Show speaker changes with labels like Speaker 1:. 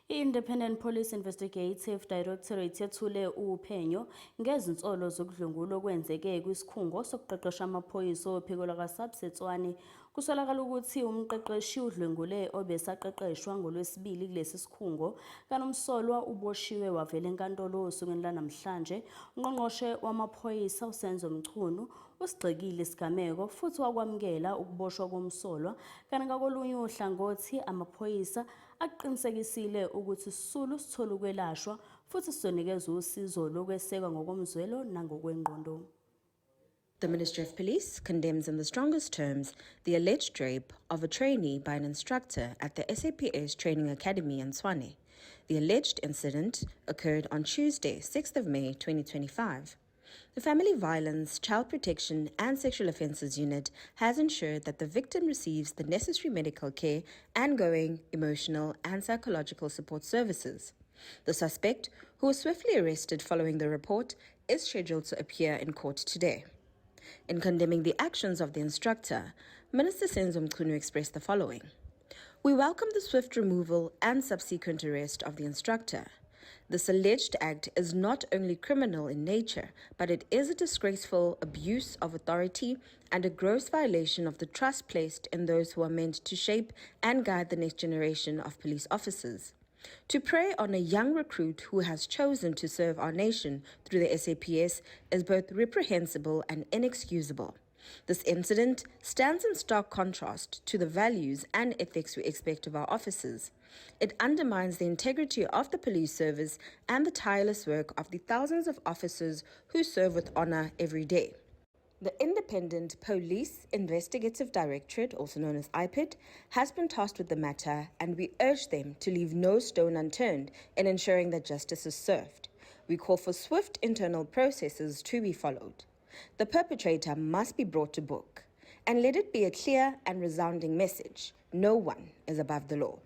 Speaker 1: I-Independent Police Investigative Directorate yethule uphenyo ngezinsolo zokudlwengula okwenzeke kwisikhungo sokuqeqesha amaphoyisa ophiko lwaka-SAPS eTshwane. Kusolakala ukuthi umqeqeshi udlwengule obesaqeqeshwa ngolwesibili kulesi sikhungo, kanomsolwa uboshiwe wavela enkantolo osukwini lanamhlanje. Ungqongqoshe wamaphoyisa uSenzo Mchunu usigxekile isigameko futhi wakwamukela ukuboshwa komsolwa, kanti ngakolunye uhlangothi amaphoyisa aqinisekisile ukuthi isisulu sithola ukwelashwa futhi sizonikeza usizo lokwesekwa ngokomzwelo nangokwengqondo.
Speaker 2: The Ministry of Police condemns in the strongest terms the alleged rape of a trainee by an instructor at the SAPS Training Academy in Tshwane. The alleged incident occurred on Tuesday, 6th of May 2025. The Family Violence, Child Protection and Sexual Offences Unit has ensured that the victim receives the necessary medical care, ongoing emotional and psychological support services. The suspect, who was swiftly arrested following the report, is scheduled to appear in court today. In condemning the actions of the instructor, Minister Senzo Mchunu expressed the following. We welcome the swift removal and subsequent arrest of the instructor. This alleged act is not only criminal in nature, but it is a disgraceful abuse of authority and a gross violation of the trust placed in those who are meant to shape and guide the next generation of police officers. To prey on a young recruit who has chosen to serve our nation through the SAPS is both reprehensible and inexcusable. This incident stands in stark contrast to the values and ethics we expect of our officers. It undermines the integrity of the police service and the tireless work of the thousands of officers who serve with honor every day. The Independent Police Investigative Directorate, also known as IPID, has been tasked with the matter, and we urge them to leave no stone unturned in ensuring that justice is served. We call for swift internal processes to be followed. The perpetrator must be brought to book, and let it be a clear and resounding message: no one is above the law.